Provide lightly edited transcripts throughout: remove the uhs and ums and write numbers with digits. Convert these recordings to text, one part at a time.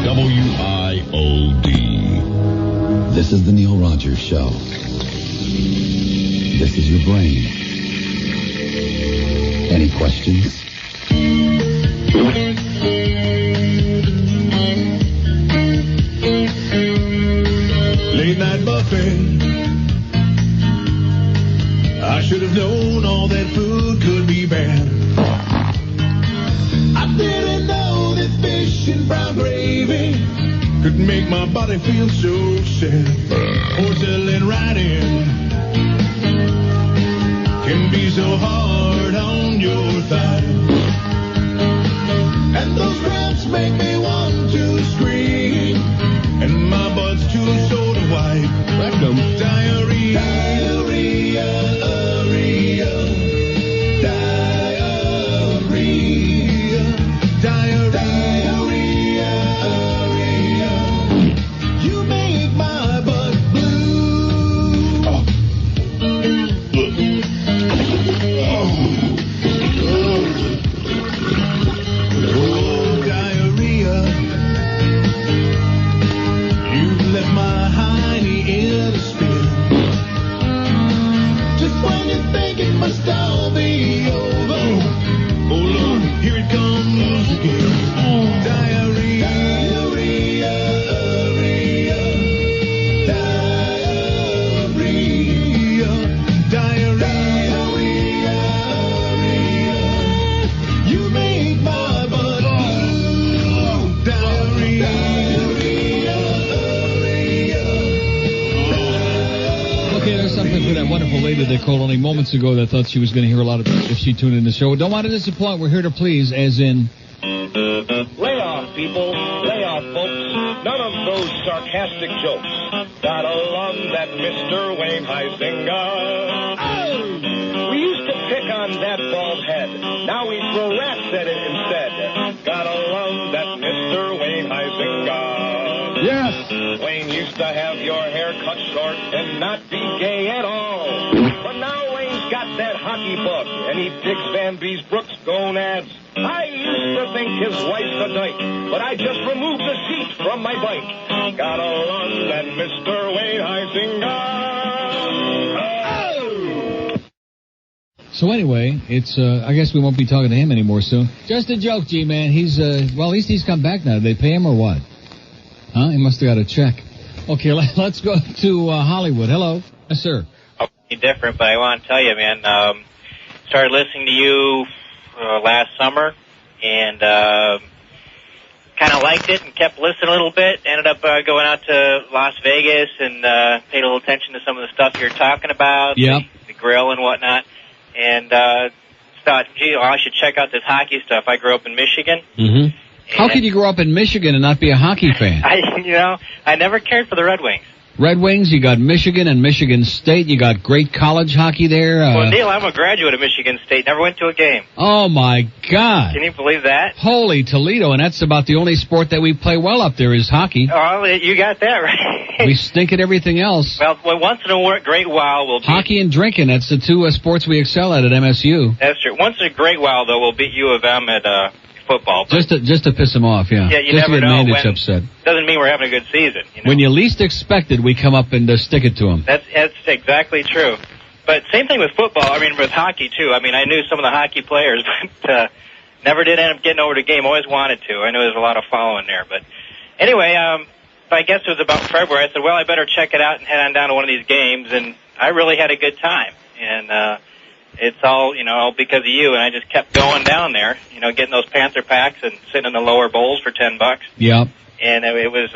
WIOD. This is the Neil Rogers Show. This is your brain. Any questions? Late night buffet. I should have known all that food could be bad. I didn't know that fish and brown gravy could make my body feel so sad. Porcelain riding can be so hard on your thigh. And those cramps make me want to scream. And my butt's too sore to wipe. Welcome. Diarrhea. Diarrhea. Diarrhea. Diarrhea. Diarrhea. You make my butt blue. Oh. Oh, diarrhea. You left my hiney in a spin. Just when you think it must all be over. Oh Lord, here it comes again. Diarrhea. Diarrhea. Diarrhea. Diarrhea. You make my butt blue. Diarrhea. Okay, there's something for that wonderful lady that called only moments ago that thought she was going to hear a lot of if she tuned in the show. Don't want to disappoint. We're here to please, as in... Lay off, people. Lay off, folks. None of those sarcastic jokes. Gotta love that Mr. Wayne Huizenga. Oh! We used to pick on that bald head. Now we throw rats at it instead. Gotta love that Mr. Wayne Huizenga. Yes! Wayne used to have your hair cut short and not be gay at all. But now Wayne's got that hockey bug, and he digs Van Beesbrook's gonads. I used to think his wife's a dyke, but I just removed the seat from my bike. Gotta love that Mr. Wayne Huizenga. Oh! So anyway, it's, I guess we won't be talking to him anymore soon. Just a joke, G-Man. He's, well, at least he's come back now. Did they pay him or what? Huh? He must have got a check. Okay, let's go to Hollywood. Hello. Yes, sir. Different, but I want to tell you, man, started listening to you last summer and kind of liked it and kept listening a little bit. Ended up going out to Las Vegas and paid a little attention to some of the stuff you're talking about, yep. the grill and whatnot, and thought, gee, well, I should check out this hockey stuff. I grew up in Michigan. Mm-hmm. How could you grow up in Michigan and not be a hockey fan? I never cared for the Red Wings. Red Wings, you got Michigan and Michigan State. You got great college hockey there. Well, Neil, I'm a graduate of Michigan State. Never went to a game. Oh, my God. Can you believe that? Holy Toledo, and that's about the only sport that we play well up there is hockey. Oh, you got that right. We stink at everything else. Well, once in a great while, we'll beat... Hockey and drinking, that's the two sports we excel at MSU. That's true. Once in a great while, though, we'll beat U of M at football. Just to piss them off, yeah. Yeah, you just never to get know. Mandich upset. Doesn't mean we're having a good season. You know? When you least expect it, we come up and stick it to them. That's exactly true. But same thing with football. I mean, with hockey, too. I mean, I knew some of the hockey players, but never did end up getting over to the game. Always wanted to. I know there's a lot of following there. But anyway, I guess it was about February. I said, well, I better check it out and head on down to one of these games. And I really had a good time. And it's all, all because of you. And I just kept going down there, getting those Panther packs and sitting in the lower bowls for $10. Yep. And it was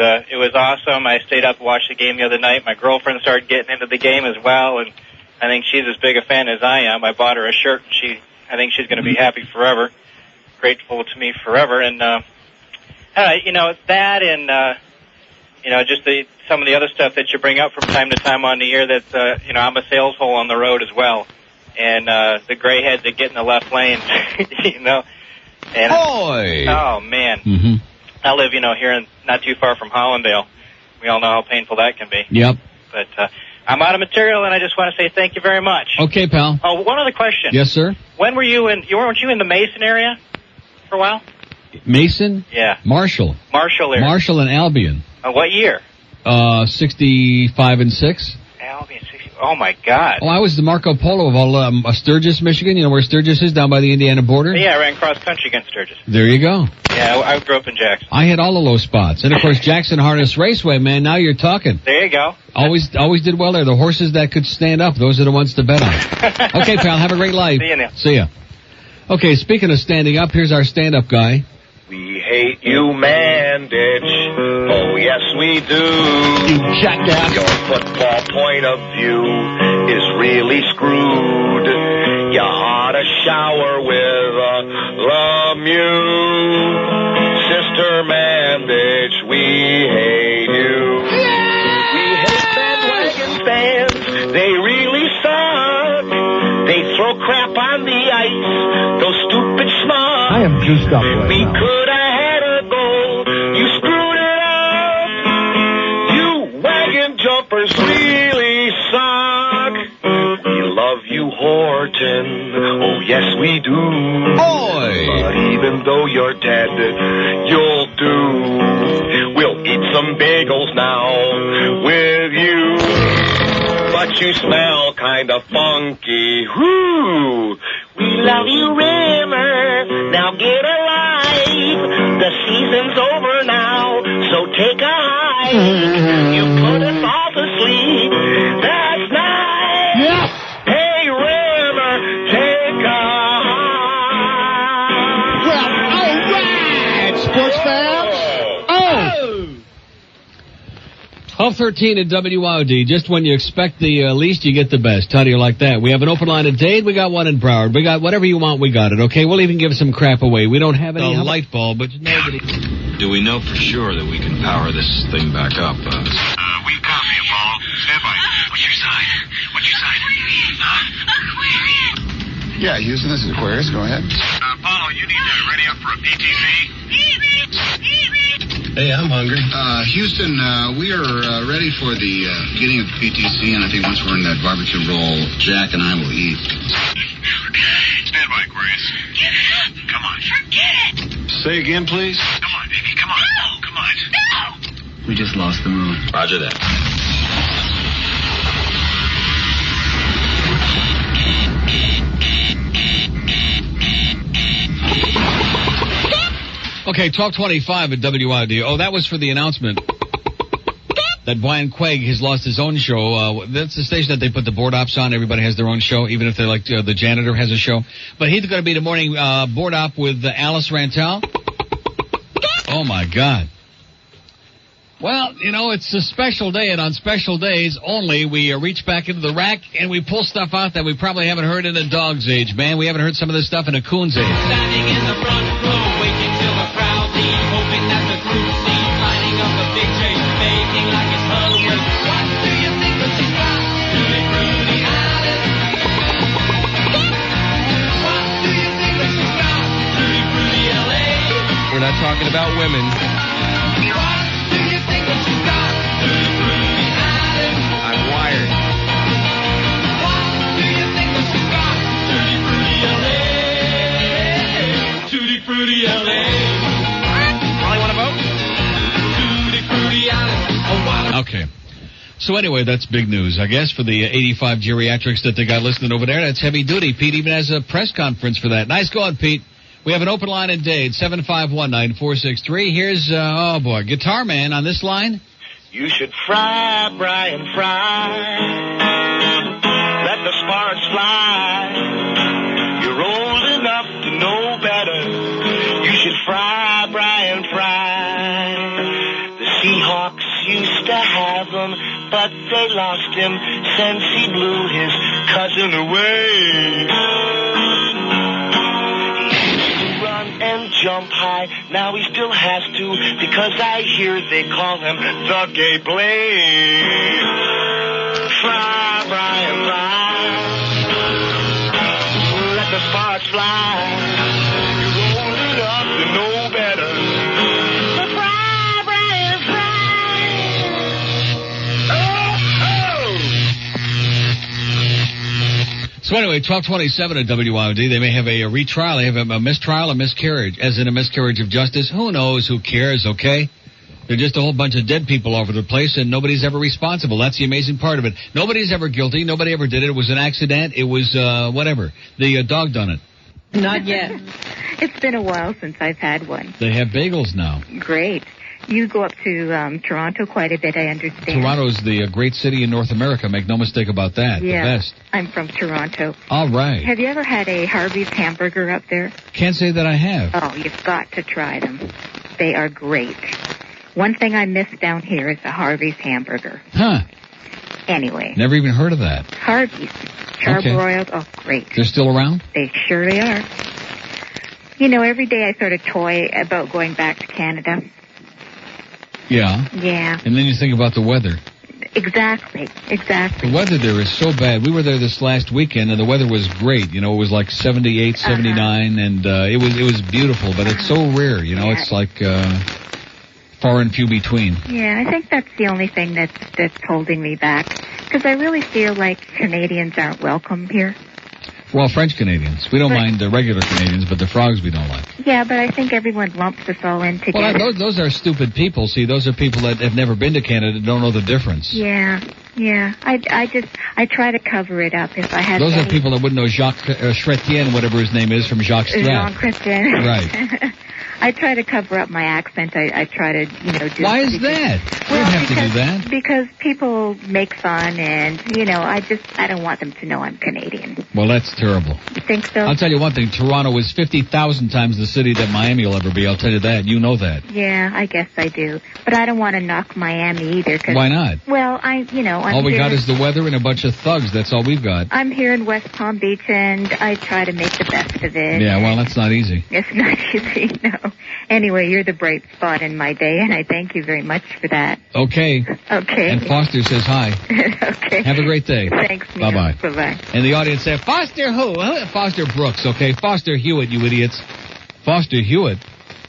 awesome. I stayed up and watched the game the other night. My girlfriend started getting into the game as well, and I think she's as big a fan as I am. I bought her a shirt, and I think she's going to be happy forever, grateful to me forever. And that, and just some of the other stuff that you bring up from time to time on the air. That's I'm a sales hole on the road as well, and the gray heads that get in the left lane, And Boy! Oh man. Mm-hmm. I live, here not too far from Hollandale. We all know how painful that can be. Yep. But I'm out of material, and I just want to say thank you very much. Okay, pal. Oh, one other question. Yes, sir? When weren't you in the Mason area for a while? Mason? Yeah. Marshall. Marshall area. Marshall and Albion. What year? 65 and 6. Albion, 60. Oh, my God. Oh, I was the Marco Polo of all Sturgis, Michigan. You know where Sturgis is, down by the Indiana border? Yeah, I ran cross country against Sturgis. There you go. Yeah, I grew up in Jackson. I hit all the low spots. And, of course, Jackson Harness Raceway, man, now you're talking. There you go. Always did well there. The horses that could stand up, those are the ones to bet on. Okay, pal, have a great life. See you, Neil. See ya. Okay, speaking of standing up, here's our stand-up guy. We hate you, Manditch. Oh, yes, we do. You jackass. Your football point of view is really screwed. You ought to shower with Lemieux. Sister Manditch, we hate you. We hate bandwagon fans. They really suck. They throw crap on the ice. Those stupid schmucks. I am juiced up right We now. could have had a goal. You screwed it up. You wagon jumpers really suck. We love you, Horton. Oh, yes, we do. Oi! But even though you're dead, you'll do. We'll eat some bagels now with you. But you smell kind of funky. Whoo! We love you, Rimmer. Now get a life. The season's over now, so take a hike. You put us all to sleep. That's nice. Yes! Hey, Rimmer, take a hike. Well, all right, sports fans. Oh! 12:13 at WIOD. Just when you expect the least, you get the best. How do you like that? We have an open line at Dade. We got one in Broward. We got whatever you want. We got it. Okay. We'll even give some crap away. We don't have any light bulb, but nobody. Do we know for sure that we can power this thing back up? We copy, Apollo. Stand by. What's your sign? What's your sign? Aquarius. Yeah, Houston, this is Aquarius. Go ahead. Apollo, you need to ready up for a PTC. Hey, I'm hungry. Houston, we are ready for the beginning of the PTC, and I think once we're in that barbecue roll, Jack and I will eat. Stand by, Aquarius. Get up. Come on. Forget it. Say again, please. Come on, baby. Come on. No. Come on. No. We just lost the moon. Roger that. Okay, 12:25 at WIOD. Oh, that was for the announcement that Brian Quaig has lost his own show. That's the station that they put the board ops on. Everybody has their own show, even if they're like the janitor has a show. But he's going to be the morning board op with Alice Rantel. Oh, my God. Well, you know, it's a special day, and on special days only, we reach back into the rack and we pull stuff out that we probably haven't heard in a dog's age, man. We haven't heard some of this stuff in a coon's age. Standing in the front row, waiting till the crowd leaves, hoping that the crew sees, lining up the big chase, making like it's Hollywood. What do you think that she's got? Tutti Frutti Alice. What do you think that she's got? Tutti Frutti LA. We're not talking about women. What do you think that she's got? Tutti Frutti Alice. I'm wired. What do you think that she's got? Tutti Frutti LA. Tutti Frutti LA. Probably want to vote? Tutti Frutti Alice. Oh, wow. Okay. So anyway, that's big news, I guess, for the 85 geriatrics that they got listening over there. That's heavy duty. Pete even has a press conference for that. Nice going, Pete. We have an open line in Dade, 751-9463. Here's, oh boy, Guitarman on this line. You should fry, Brian, fry. Let the sparks fly. You're old enough to know better. You should fry, Brian, fry. The Seahawks used to have him, but they lost him since he blew his cousin away. And jump high, now he still has to, because I hear they call him the Gay Blade. Fly, Brian, fly. Let the sparks fly. You're old enough to know better. Fly, Brian, fly. Oh, oh. So anyway, 1227 at WIOD, they may have a retrial. They have a mistrial, a miscarriage, as in a miscarriage of justice. Who knows? Who cares? Okay? They're just a whole bunch of dead people all over the place, and nobody's ever responsible. That's the amazing part of it. Nobody's ever guilty. Nobody ever did it. It was an accident. It was, whatever. The dog done it. Not yet. It's been a while since I've had one. They have bagels now. Great. You go up to Toronto quite a bit, I understand. Toronto's the great city in North America. Make no mistake about that. Yeah, the best. I'm from Toronto. All right. Have you ever had a Harvey's hamburger up there? Can't say that I have. Oh, you've got to try them. They are great. One thing I miss down here is a Harvey's hamburger. Huh. Anyway. Never even heard of that. Harvey's. Charbroiled. Okay. Oh, great. They're still around? They surely are. You know, every day I sort of toy about going back to Canada. Yeah. Yeah. And then you think about the weather. Exactly. The weather there is so bad. We were there this last weekend, and the weather was great. You know, it was like 78, 79, and it was beautiful. But it's so rare. You know, it's like far and few between. Yeah, I think that's the only thing that's holding me back, because I really feel like Canadians aren't welcome here. Well, French Canadians. We don't mind the regular Canadians, but the frogs we don't like. Yeah, but I think everyone lumps us all in together. Well, those are stupid people. See, those are people that have never been to Canada and don't know the difference. Yeah. I try to cover it up if I had. Those are people that wouldn't know Jacques Chrétien, whatever his name is, from Jacques Strat. Jean Chrétien. Right. I try to cover up my accent. I try to, do... Why is that? You don't have to do that. Because people make fun, and, I don't want them to know I'm Canadian. Well, that's terrible. You think so? I'll tell you one thing. Toronto is 50,000 times the city that Miami will ever be. I'll tell you that. You know that. Yeah, I guess I do. But I don't want to knock Miami either. Why not? Well, I'm all we got is the weather and a bunch of thugs. That's all we've got. I'm here in West Palm Beach, and I try to make the best of it. Yeah, well, that's not easy. It's not easy, no. Anyway, you're the bright spot in my day, and I thank you very much for that. Okay. Okay. And Foster says hi. Okay. Have a great day. Thanks, Neil. Bye-bye. Bye-bye. And the audience said, Foster who? Foster Brooks, okay? Foster Hewitt, you idiots. Foster Hewitt.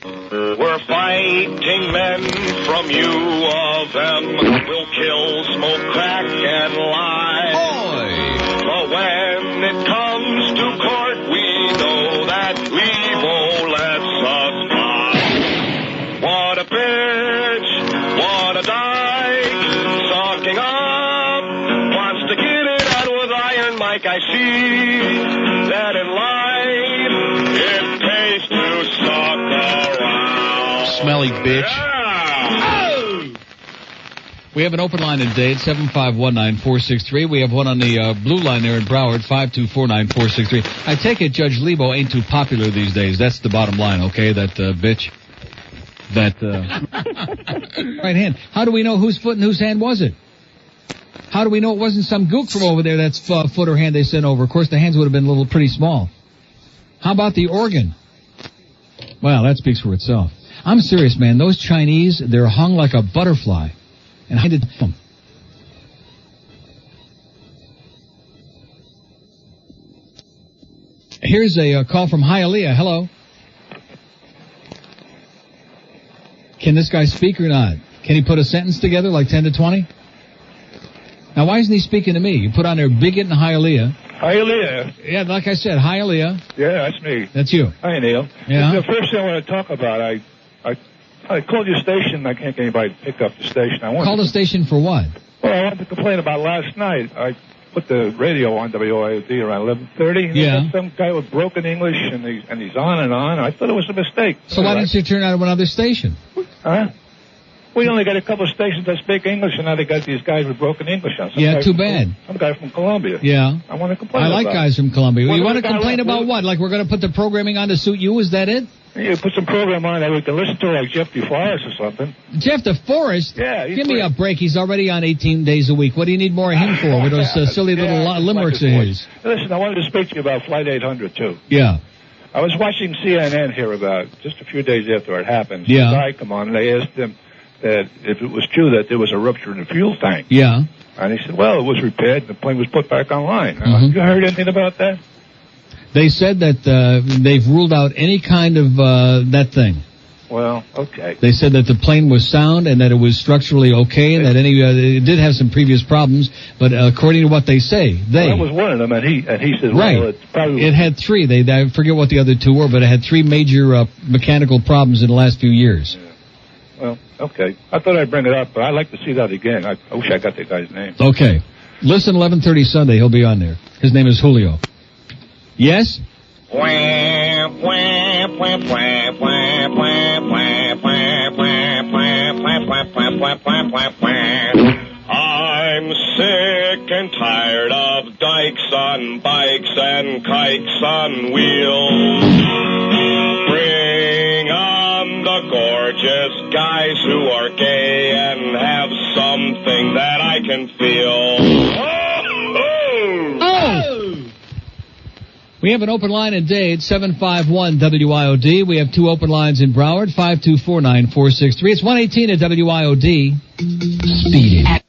We're fighting men from you of them. We'll kill, smoke, crack, and lie. But when it comes to court, we know that evil lets us by. What a bitch, what a dyke, sucking up, wants to get it out with Iron Mike. I see that in life it pays to suck around. Smelly bitch. Yeah. We have an open line today at 7519463. We have one on the blue line there in Broward, 5249463. I take it Judge Lebo ain't too popular these days. That's the bottom line, okay? That bitch. That right hand. How do we know whose foot and whose hand was it? How do we know it wasn't some gook from over there that's foot or hand they sent over? Of course, the hands would have been pretty small. How about the organ? Well, that speaks for itself. I'm serious, man. Those Chinese, they're hung like a butterfly. And I did them. Here's a call from Hialeah. Hello. Can this guy speak or not? Can he put a sentence together like 10 to 20? Now, why isn't he speaking to me? You put on there bigot in Hialeah. Hialeah. Yeah, like I said, Hialeah. Yeah, that's me. That's you. Hi, Neil. Yeah. The first thing I want to talk about, I called your station. I can't get anybody to pick up the station. Call the station for what? Well, I wanted to complain about last night. I put the radio on WIOD around 11:30. And yeah. Some guy with broken English, and he's on and on. I thought it was a mistake. So why didn't you turn out another station? Huh? We only got a couple of stations that speak English, and now they got these guys with broken English on. Yeah, too bad. Some guy from Colombia. Yeah. I want to complain about. I like guys from Colombia. You want to complain about what? Like we're going to put the programming on to suit you? Is that it? You put some program on that we can listen to, like Jeff DeForest or something. Jeff DeForest? Yeah. Give me a break. He's already on 18 days a week. What do you need more of him for with those silly little limericks of his? Listen, I wanted to speak to you about Flight 800, too. Yeah. I was watching CNN here about just a few days after it happened. Yeah. A guy come on, and they asked him that if it was true that there was a rupture in the fuel tank. Yeah. And he said, well, it was repaired, and the plane was put back online. Mm-hmm. Have you heard anything about that? They said that they've ruled out any kind of that thing. Well, okay. They said that the plane was sound and that it was structurally okay and that it did have some previous problems, but according to what they say, that was one of them, and he says, right. well, it's probably... It had three. I forget what the other two were, but it had three major mechanical problems in the last few years. Yeah. Well, okay. I thought I'd bring it up, but I'd like to see that again. I wish I got that guy's name. Okay. Listen, 11:30 Sunday, he'll be on there. His name is Julio. Yes? I'm sick and tired of dykes on bikes and kikes on wheels. Bring on the gorgeous guys who are gay and have something that I can feel. We have an open line in Dade, 751 WIOD. We have two open lines in Broward, 524-9463. It's 118 at WIOD. Speed it.